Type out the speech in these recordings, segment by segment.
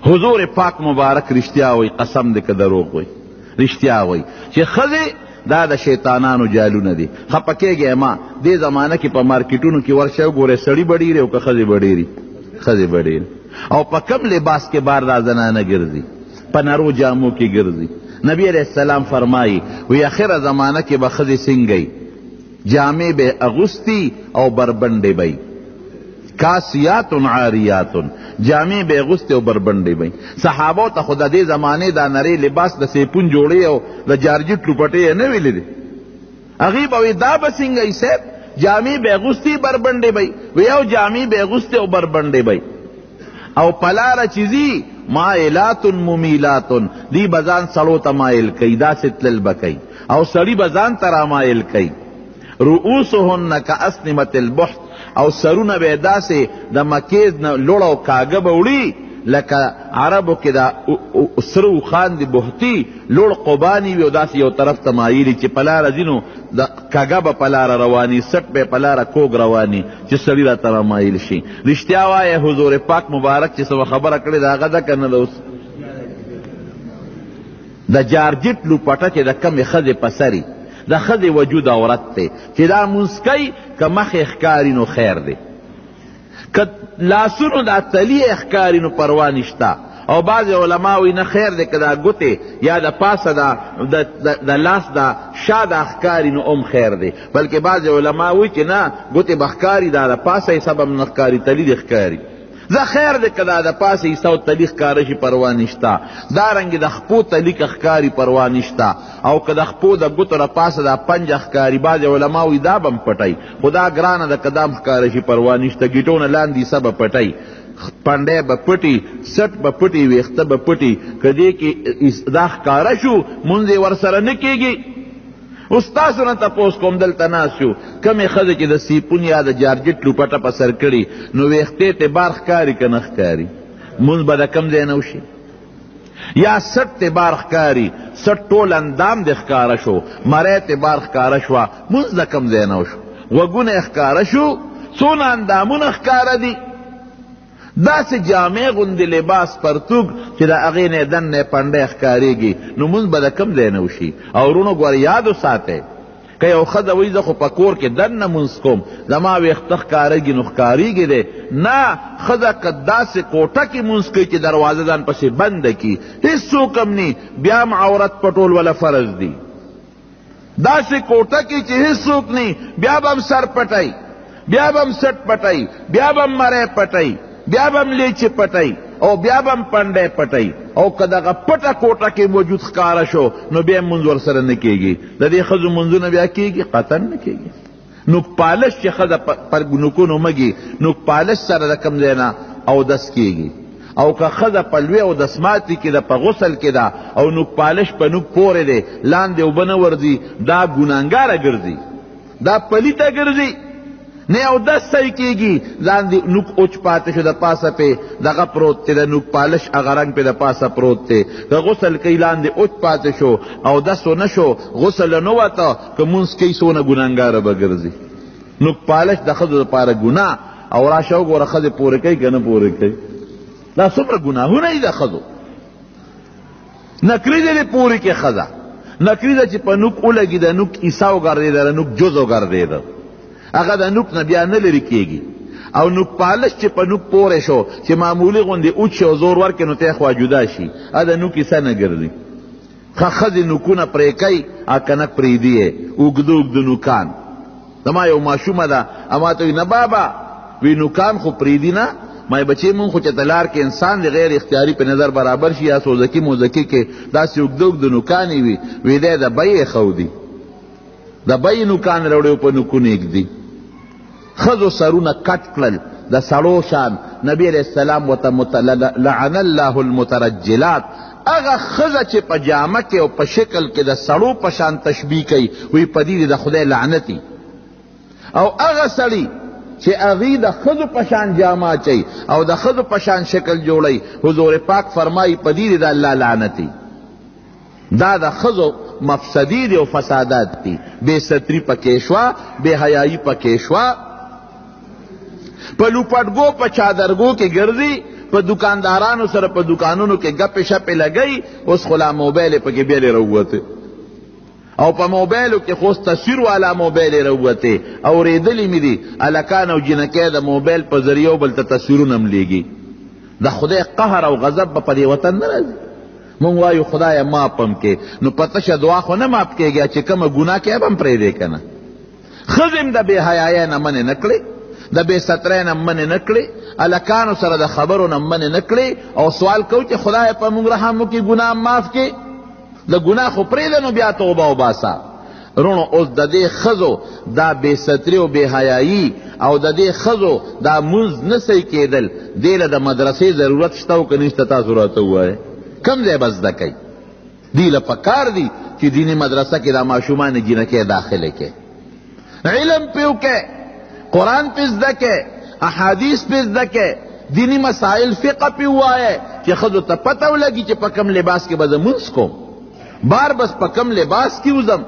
حضور پاک مبارک رشتیا وی، قسم دے که دروغ وی، رشتیا وی چې ښځې دا د شیطانانو جالونه دي. خفه کېږئ ما، دې زمانه کې په مارکیټونو کې ورشه وګورئ، سړي به ډېرې او که ښځې به ډېرې، ښځې به ډېرې. او په کم لباس کې بار دا زنانه ګرځي، په نرو جامو کې ګرځي. نبی علیہ السلام فرمائی وی اخر زمانه کې به ښځې څنګه جامې به اغوستی او بربنډې به کاسیات عاریات، جامې به اغوستی او بربنډې به. صحابو ته خو د دې زمانې دا نری لباس د سیپون جوړې او د جارجټ لوپټې یې نه ویلې دي. هغوی به وی دا به څنګه ای صاحب، جامې به اغوستی بربنډې به وی، او جامې به اغوستی او بربنډې به. او پلاره چیزی مائلات ممیلات، دی بزان سړو ته مائل کئی، دا ستلل بکئی، او سړی بزان ترا مائل کئی. رؤوسهن کاسنمة البحت، او سرونه به داسې د مکیز نه لوړ او کاږه به وړي لکه عربو کې دا سره اوښان د بهتي لوړ قباني وي او داسې یو طرف ته مایلي چې په لاره ځي نو د کږه به په لاره رواني، سټ به په لاره کوږ رواني چې سړي راته رامایل شي. رښتیا وایه حضور پاک مبارک چې څه خبره کړې ده هغه ده که نه ده؟ اوس د جارجټ لوپټه چې د کمې ښځې په سري د ښځې وجود عورت دی، چې دا مونځ کوي که مخې ښکاري نو خیر دی، که لاسونو دا تلی ښکاري نو پروا نشته. او بعض علما وی نه خیر دی که دا ګوتې یا د پاسه د لاس دا شا دا ښکاري نو ام خیر دی. بلکې بعض علما وی چې نه ګوتې به ښکاري، دا د پاسه حساب هم نه ښکاري، تلی دی ښکاري. زه خیر دی که دا د پاسه حصه او تلی ښکاره شي پروا نشته. دارنګې د خپو تلی که ښکاري پروا نشته، او که د خپو د ګوتو د پاسه دا پنجه ښکاري، بعضې علما وی دا به م پټی، خو دا ګرانه ده که دا م ښکاره شي پروا نشته. ګیټونه لاندې حصه به پټی، پنډی به پټي، سټ به پټي، ویښته به پټي. که دې کې دا ښکاره شو مونځ یې ورسره نه کېږي. اوس تاسو نه تپوس کوم دلته ناست یو، کمې ښځې چې د سیپون یا د جارجټ لوپټه په سر کړي نو ویښتې ته بار ښکاري که نه ښکاري؟ مونځ به د کم ځای نه وشي. یا سټ ته بار ښکاري، سټ ټول اندام دې ښکاره شو، مرۍ ته بار ښکاره شوه، مونځ د کم ځای نه وشو. غوږونه یې ښکاره شو، څونه اندامونه ښکاره دي. داسې جامع غوندې لباس پرتوګ چې د هغې نه دننه پنډی ښکارېږي نو مونځ به د کم ځای نه وشي. او وروڼو ګوره یاد وساتئ، که یو ښځه وایي زه خو په کور کې دننه مونځ کوم، زما ویښته ښکارېږي نو ښکارېږي دی. نه، ښځه که داسې کوټه کې مونځ کوي چې دروازه ځان پسې بنده کړي، هېڅوک هم نی، بیا هم عورت پټول وله فرض دی. داسې کوټه کې چې هېڅوک نی، بیا به هم سر پټی، بیا به هم سټ پټی، بیا به هم مری پټی، بیا به هم لیچې پټی، او بیا به هم پنډی پټی. او که دغه پټه کوټه کې وجود ښکاره شو نو بیا مونځ ورسره نه کېږي. د دې ښځو مونځونه بیا کېږي؟ قطعا نه کېږي. نوک پالش چې ښځه پر نوکونو مږي، نوک پالش سره د کم ځای نه اودس کېږي. او که ښځه په لوی اودس ماتي کې ده، په غسل کې ده، او نوک پالش په نوک پورې دی، لاندې اوبه نه ورځي، دا ګناهګاره ګرځي، دا پلیته ګرځي. نه اودس صحیح کېږي، لاندې نوک اوچ پاتې شو، د پاسه پې دغه پروت دی، د نوک پالش هغه رنګ پې د پاسه پروت دی. که غسل کوي لاندې اوچ پاتې شو، اودس ونه شو، غسل نه وته، که مونځ کوي څونه ګناهګاره به ګرځي. نوک پالش د ښځو دپاره ګناه. او راشه وګوره ښځې پورې کوي که نه پورې کوي؟ دا څومره ګناهونه دي د ښځو. نکري دی پورې کې ښځه، نکري ده چې په نوک ولګېده، نوک عیسه وګرځېده، نوک جز وګرځېده، هغه د نوک نه بیا نه لرې کېږي. او نوک پالش چې په نوک پورې شو چې معمولي غوندې اوچ شي او زور ورکړي نو تی خوا جدا شي، هغه د نوک عیسه نه ګرځي. ښځې نوکونه پرې کوي، که نه پرېږدي یې اوږده اوږده نوکان. زما یو ماشومه ده، اما ته وي نه بابا، وی نوکان خو پرېږدي نه، ما بچې مونږ خو چې تلار کې انسان د غیر اختیاري په نظر برابر شي، یا سوزکي موزکي کې داسې اوږده اوږده نوکانې وي، وی دی د بیې ښودي، د بیې نوکان راوړي په نوکونو ایږدي. ښځو سرونه کټ کړل د سړو شان. نبی علیہ السلام ورته لعن الله المترجلات، هغه ښځه چې په جامه کې او په شکل کې د سړو په شان تشبیه کوي، وی په دې د خدای لعنتي. او هغه سړي چې هغوی د ښځو په شان جامه اچوي او د ښځو په شان شکل جوړوي، حضور پاک فرمایي په دې د الله لعنتي. دا د ښځو مفسدی دی او فسادات دی. بے ستری پکې شوه، بے حیایي پکې شوه، په لوپټګو په چادرګو کې ګرځي، په دکاندارانو سره په دکانونو کې ګپې شپې لګی، اوس خو لا موبایل یې پکې بیا راووته، او په موبایلو کې خو تصویر والا موبایل یې راووته. اورېدلي مې دي هلکان او جنکۍ د موبایل په ذریعه بل ته تصویرونه هم لیږي. د خدای قهر او غضب به په دې وطن نه راځي. مونږ وایو خدایه ماپ هم کې، نو په تشه دعا خو نه ماپ کېږي، چې کومه ګناه کې به هم پرېږدې که نه. ښځې هم د بې حیایۍ نه منې نه کړې، د بې سترۍ نه منې نه کړې، هلکانو سره د خبرو نه منې نه کړې، او سوال کوو چې خدایه په مونږ رحم وکړي، ګناه معاف کړي. د ګناه خو پرېږده، نو بیا توبه وباسه. رونو اوس د دې ښځو دا بې ستري او بې حیایي او د دې ښځو دا مونځ نه صحیح کېدل، دې له د مدرسې ضرورت شته او که نشته؟ تاسو راته ووایئ کم ځای به زده کوي؟ دې له پکار دي چې دیني مدرسه کې دا ماشومان جنکۍ داخله کې علم پې وکړي، قرآن پې زده کړي، احادیث پې زده کړي، دینی مسائل فقه پې ووایئ چې ښځو ته پته ولګي چې په کم لباس کې به زه مونځ کوم، بار بس په کم لباس کې وځم.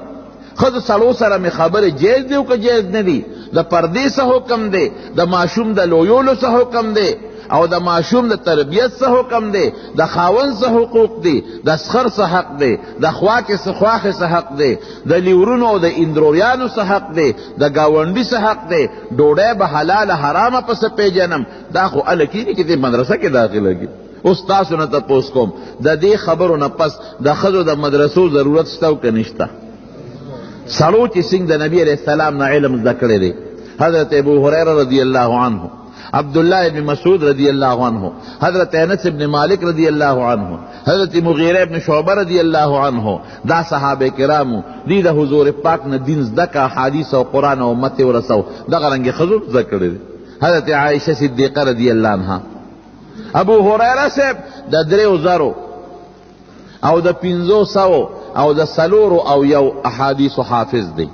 ښځو سړو سره مې خبرې جایز دی او که جایز نه دي، د پردې څه حکم دی، د ماشوم د لویولو څه حکم دی، او د ماشوم د تربیت څه حکم دی، د خاوند څه حقوق دی، د سخر څه حق دی، د خواکې څه حق دی، د لیورونو او د اندروریانو څه حق دی، د ګاونډي څه حق دی، ډوډۍ به حلاله حرامه پسې پیژنم. دا خو هله کېږي چې مدرسه کې داخله کړي. اوس تاسو نه تپوس کوم د دې خبرو نه پس د ښځو د مدرسو ضرورت شته او که نشته؟ سړو چې څنګه د نبی علیہ السلام نه علم زده کړی دی، حضرت ابو هریره رضی اللہ عنہ، عبداللہ ابن مسعود رضی اللہ عنہ، حضرت انس ابن مالک رضی اللہ عنہ، حضرت مغیرہ ابن شعبہ رضی اللہ عنہ، دا صحابہ کرامو دی د حضور پاک نه دین زده کا، حدیث او قرآن او امت ورسو، دغه رنګې ښځو زده کړی دی. حضرت عائشہ صدیقہ رضی اللہ عنہ، ابو هریره صاحب د 3000 او د 500 او د 400 او یو احادیث حافظ دی.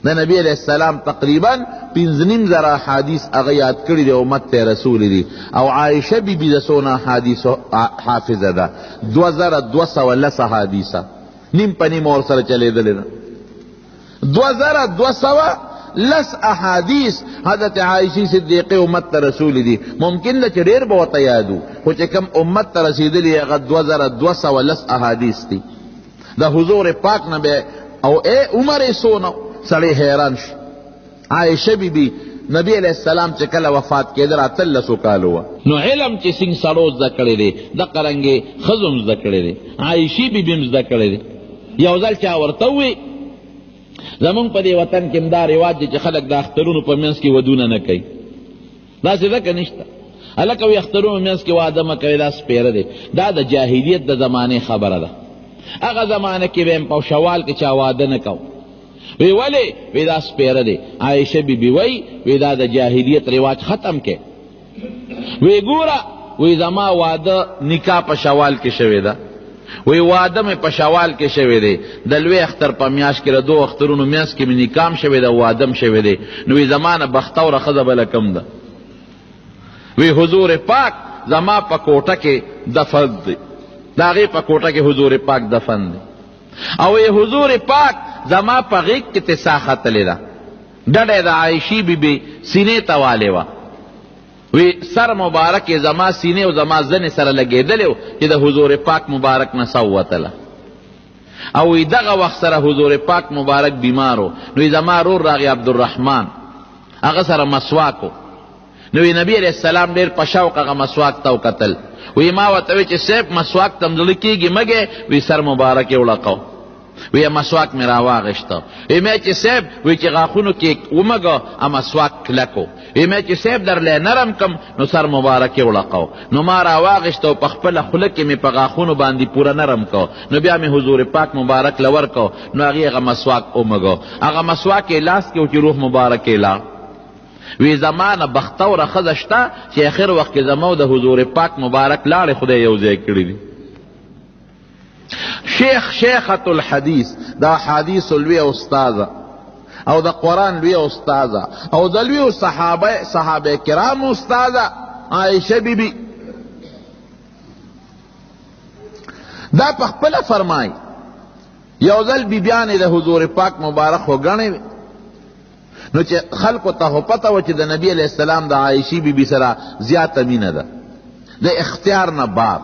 د نبی علیہ السلام تقریبا 5,500 احادیث هغه یاد کړي دی، امت ته رسول دی. او عائشہ بی بی د څونه احادیث حافظه ده؟ 2210 احادیث، نیم په نیم ورسره چلېدلې ده. 2210 احادیث حضرت عائشہ صدیقہ امت ته رسول دی. ممکن ده چې ډېر به ورته یادو، خو چې کوم امت ته رسېدلي هغه 2210 احادیث دي د حضور پاک نه. به او عمر یې څونه سړی حیران شي. عائشہ بی بی نبی علیہ السلام چې کله وفات کېده 13 کالو وه. نو علم چې څنګه سړو زده کړی دی، دقه رنګې ښځو هم زده کړی دی، عائشې بی بي هم زده کړی دی. یو ځل چا ورته ووایي زمونږ په دې وطن کې دا رواج دی چې خلک د اخترونو په منځ کې ودونه نه کوي. داسې ده که نشته؟ هلکه وایي اخترونو منځ کې واده مه کوئ، دا سپیره دی. دا د جاهلیت د زمانې خبره ده. هغه زمانه کې به په شوال کې چا واده نه کو. وی ولې؟ وی دا سپیره دی. عائشہ بی بی وی دا د جاهلیت رواج ختم کې. وی ګوره، وی زما واده نکاح په شوال کې شوی ده، وی واده مې په شوال کې شوی دی، د لوی اختر په میاشت کې د 2 اخترونو میاشت کې مې نکاح هم شوی ده، واده هم شوی دی. نو وی زما نه بختوره ښځه بله کم ده. وی حضور پاک زما په کوټه کې دفن دی، د هغې په کوټه کې حضور پاک دفن دی. او وی حضور پاک زما په غیږ کې تسا ختلې ده، ډډه د عایشې بی بی سینې ته والې وه. وی سر مبارک زما سینې او زما زنې سره لګېدلی و چې د حضور پاک مبارک نه سا ووتله. او وی دغه وخت سره حضور پاک مبارک بیمار و. نو زما رور راغی عبدالرحمن، هغه سره مسواک و. نو نبی علیہ السلام ډېر په شوق هغه مسواک ته وکتل. وی ما ورته وی چې صاحب مسواک ته م زړه کېږي مګې؟ وی سر مبارک یې وړقو. وی مسواک مې راواغېسته. وی مې چې صاحب وی چې غاښونو کې ومږه مسواک کلکو. وی مې چې صاحب درلی نرم کم نو سر مبارک یې وړقو. نو ما راواغېسته او په خپله خوله کې مې په غاښونو باندې پوره نرم کو. نو بیا مې حضور پاک مبارک له ورکو. نو هغې هغه مسواک ومږه. هغه مسواک یې لاس کې و چې روح مبارک یې لا. وی زمانه بختوره ښځه شته چې اخر وخت کې زمو د حضور پاک مبارک لاړې خدای یو ځای کړي دي. شیخة الحدیث، دا حدیث لوی استاذه او د قرآن لوی استاذه او د لوی صحابه کرام استاذه عائشہ بی بی. دا په خپله فرمای یو ځل بیبیانې د حضور پاک مبارک وګڼې، نو چې خلکو ته پته و چې د نبی علیہ السلام د عائشې بی بی سره زیاته مینه ده. د اختیار نه بار.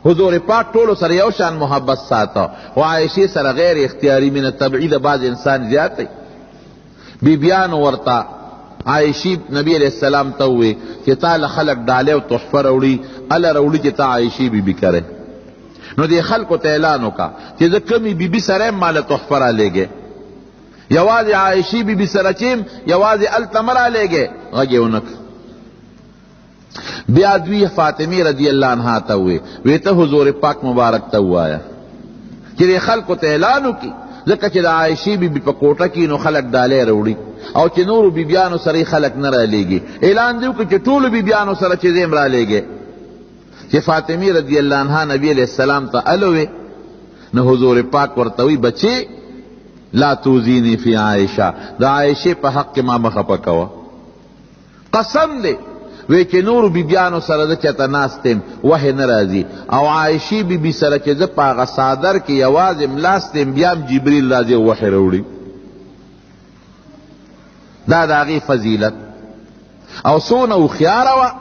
حضور پاک ټولو سره یو شان محبت ساته، خو عائشې سره غیر اختیاري مینه طبعي د بعض انسان زیات دی. بیبیانو ورته عائشې نبی علیہ السلام ته ووی چې تا له خلق ډالۍ او تحفه راوړي، اله راوړي چې تا عائشې بیبي کرے. نو دې خلکو ته اعلان وکړه چې زه کمی بیبي سره یم ماله تحفه را لېږې، یوازې عائشې بیبي سره چې یم یوازې هلته مه را لېږې. غږ یې ونه کړ. بیا دوی فاطمه رضی اللہ عنہ تا ہوئے ویتا حضور پاک مبارک تا ہوا آیا کہ دے خلقو تا اعلانو کی ذکر چی دا عائشی بی بی پا کوٹا کی نو خلق ڈالے روڑی او چی نورو بی بیانو سر خلق نہ را لے گی. اعلان دیو کہ چی طول بی بیانو سر چیزیم را لے گے. چی فاطمه رضی اللہ عنہ نبی علیہ السلام تا علوے نو حضور پاک ورتوی بچے لا توزینی فی عائشہ، دا عائشی پا حق ما مخپکوا. قسم دے وی چې نورو بیبیانو سره زه چېرته ناست یم وحی نه راځي، او عایشې بیبي سره چې زه په هغه څادر کې یوازې ملاست یم بیا هم جبریل راځي او وحی راوړي. دا د هغې فضیلت. او څونه هوښیاره وه.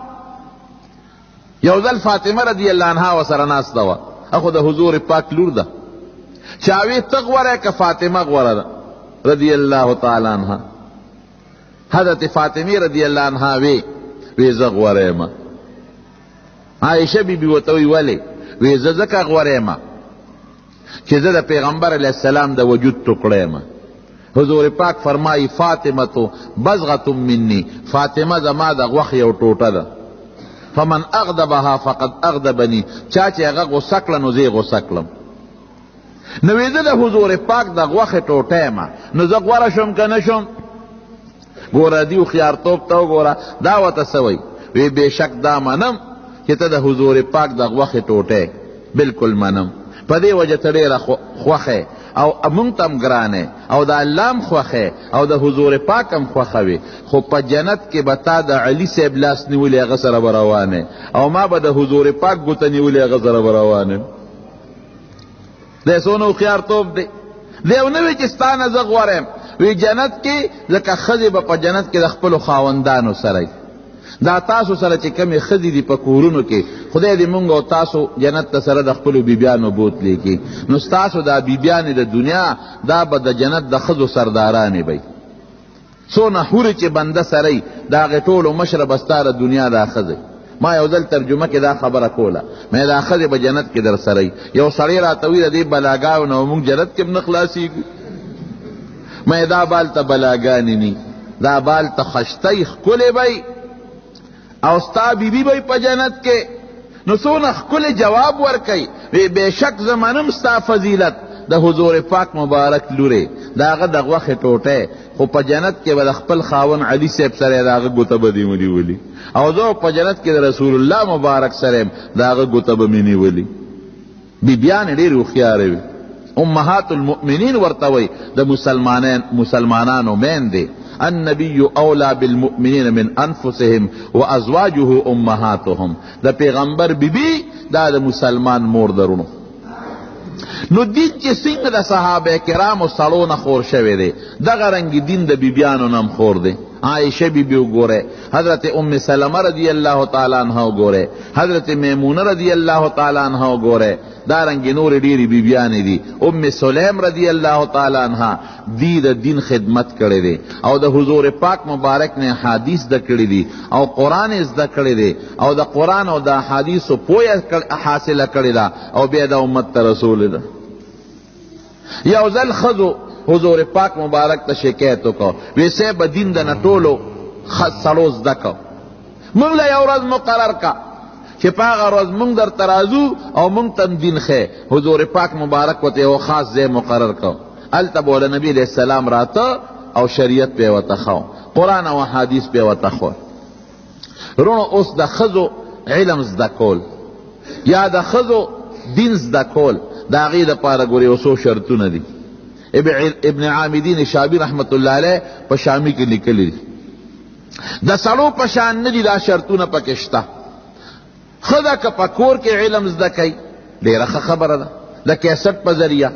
یو ځل فاطمه رضی الله عنها ورسره ناسته وه، اخو د حضور پاک لور ده. چاوی ته غوره که فاطمه غوره ده رضی الله تعالی عنها. حضرت فاطمه رضی الله عنها وی زه غوره یم. عایشه بیبي ورته وی ولې؟ وی زه ځکه غوره یم چې زه د پیغمبر علیه السلام د وجود ټکړه یم. حضور پاک فرمایی فاطمه بزغة منی، فاطمه زما د غوښې یو ټوټه ده. فمن اغضبها فقد اغضبنی، چا چې هغه غصه کړه نو زه یې غصه کړم. نو وی زه د حضور پاک د غوښې ټوټه یم، نو زه غوره شم که نه شم؟ گورا دیو خیارتوب تاو گورا داوتا سوئی وی بے شک دا منم کہ تا دا حضور پاک دا غوخ ٹوٹے بالکل منم. پا دے وجہ تڑیر خوخے او منتم گرانے او دا اللام خوخے او دا حضور پاکم خوخوی. خو پا جنت کے بتا دا علی سے ابلاس نیولی غصر بروانے او ما با دا حضور پاک گتا نیولی غصر بروانے. دے سونو خیارتوب دے دے اونوی چستانا زغوریم وی جنت کې لکه ښځې به په جنت کې د خپلو خاوندانو سره دا تاسو سره چې کمې ښځې دي په کورونو کې خدای دې مونږ او تاسو جنت ته سره د خپلو بیبیانو بوتلی کې. نو ستاسو دا بیبیانې د دنیا دا به د جنت د ښځو سردارانې وی. څونه حورې چې بنده سره یي د هغې ټولو مشره به ستا د دنیا دا ښځې. ما یو ځل ترجمه کې دا خبره کوله مې دا ښځې به جنت کې در سره یي. یو سړی راته وي د دې بلاګاو نه مونږ جنت کې هم نه خلاصېږو. میں دا بال تا بلاگانی نی دا بال تا خشتی خکل بی او ستا بی بی بی پا جنت کے. نو سون خکل جواب ورکی وی بے شک زمانم ستا فضیلت دا حضور پاک مبارک لورے دا غا دا غوخ ٹوٹے خو پا جنت کے با دا خپل خاون علی سیب سرے دا غا گتا بدی ملی ولی او دو پا جنت کے دا رسول اللہ مبارک سرے دا غا گتا بمینی ولی. بی بیان دیر اخیارے وی. امہات المؤمنین ورتوی دا مسلمانانو مین دے. النبی اولا بالمؤمنین من انفسهم و ازواجه امہاتهم دا پیغمبر بی بی دا مسلمان مور درونو. نو دین چی سنگ دا صحابہ کرام و سالون خور شوے دے دا غرنگی دین دا بی بیانو نم خور دے. عائشہ بی بیو گورے، حضرت ام سلمہ رضی اللہ تعالیٰ عنہ گورے، حضرت میمونہ رضی اللہ تعالیٰ عنہ گورے. دارنگی نور دیری بی بیانی دی. ام سلیم رضی اللہ تعالیٰ عنہ دی دا دین خدمت کرے دے او دا حضور پاک مبارک نے حدیث دا کری دی او قرآن از دا کری دے او دا قرآن او دا حدیث و پویا حاصل کری دا او بے دا امت تا رسول دا. یو ذل خضو حضور پاک مبارک تا شکایتو کو ویسے با دین دا نطولو خد سلوز دا کو منگ لے یو رز مقرر کا کہ پاغا روز منگ در ترازو او منگ تن دین خے. حضور پاک مبارک وتے وہ خاص زے مقرر کو التا بولا نبی علیہ السلام راتا او شریعت پہ وتخو قرآن و حدیث پہ وتخو. رونو اس دا خزو علم زدا کول یا دا خزو دین زدا کول دا غید پارا گوری وسو شرطو ندی. ابن عامدین شابی رحمت اللہ علیہ پا شامی کی نکلی دی. دا سلو پشان ندی دا شرطو نا پکشتا. خدا کا پکور کے علم زدا کئی دیر خبر دا دا کیسٹ پا ذریعہ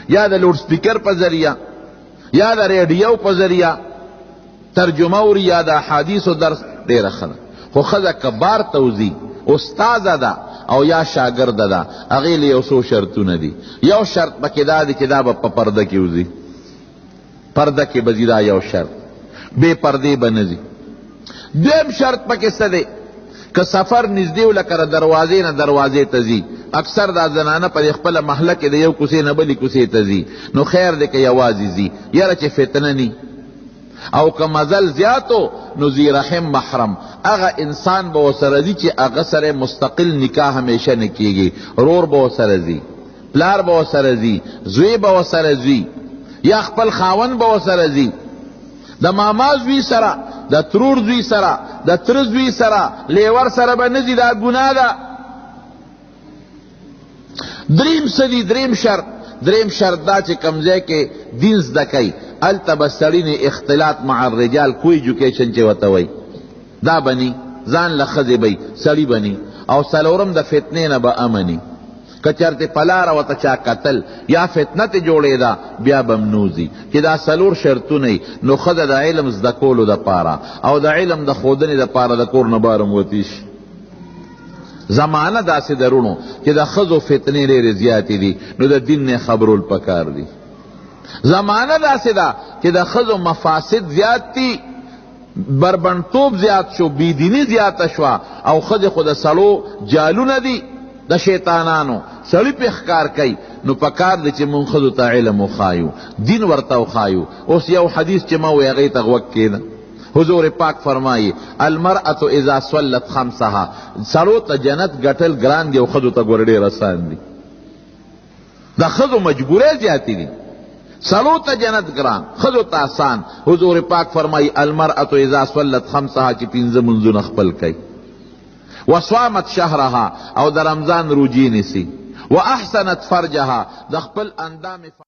یا دا لوڈ سپیکر پا ذریعہ یا دا ریڈیو پا ذریعہ ترجمہ اوری یا دا حدیث و درس دیر خدا. خو خدا کا بار توزی استاده ده او یا شاگرده ده، هغې له یو څو شرطونه دي. یو شرط پکې دا دی چې دا به په پرده کې وځي، پرده کې به ځي، دا یو شرط، بې پردې به نه ځي. دویم شرط پکې څه دی؟ که سفر نږدې و لکه د دروازې نه دروازې ته ځي، اکثر دا زنانه په خپله محله کې د یو کوڅې نه بلې کوڅې ته ځي، نو خیر دی که یوازې ځي، یاره چې فتنه نی. او که مزل زیاتو نو ذی رحم محرم، هغه انسان به ورسره ځي چې هغه سره مستقل نکاح همیشه نه کېږي، رور به ورسره ځي، پلار به ورسره ځي، زوی به ورسره ځي، یا خپل خاوند به ورسره ځي، د ماما زوی سره، د ترور زوی سره، د تره زوی سره، لیور سره به نه ځي، دا ګناه ده. دریم څه دی؟ دریم شرط دا چې کوم ځای کې دین زده کوي هلته به سړي نه اختلاط مع الرجال، کوئی ایجوکیشن چې ورته وایي دا بني، ځان له ښځې بی سړي بني. او څلورم د فتنې نه به امني، که چېرته په لاره ورته چا قتل یا فتنه ترې جوړېده بیا به م نوځي. چې دا څلور شرطونه یي نو ښځه د علم زده کولو دپاره او د علم د ښودنې دپاره د کور نه بهر هم وتي شي. زمانه داسې درونو چې د ښځو فتنې ډېرې زیاتې دي، نو د دین نه خبرول پکار دي. زمانه داسې ده چې د ښځو مفاسد زیات دي، بربنډتوب زیات شو، بیدیني زیاته شوه، او ښځې خو د سړو جالونه دي د شیطانانو، سړي پې ښکار کوي. نو پکار دی چې مونږ ښځو ته علم وښایو، دین ورته وښایو. اوس یو حدیث چې ما وی هغې ته غوږ کېده. حضور پاک فرمائی المرأة اذا صلت خمسها، سړو ته جنت ګټل ګران دی او ښځو ته ګوره ډېر آسان دي. د ښځو مجبورۍ زیاتې دي، سړو ته جنت ګران، ښځو ته آسان. حضور پاک فرمائی المرأة اذا صلت خمسها، چې پنځه منځونه خپل کوي، وصامت شهرها، او د رمضان روجې نیسي، واحسنت فرجها، د خپل اندام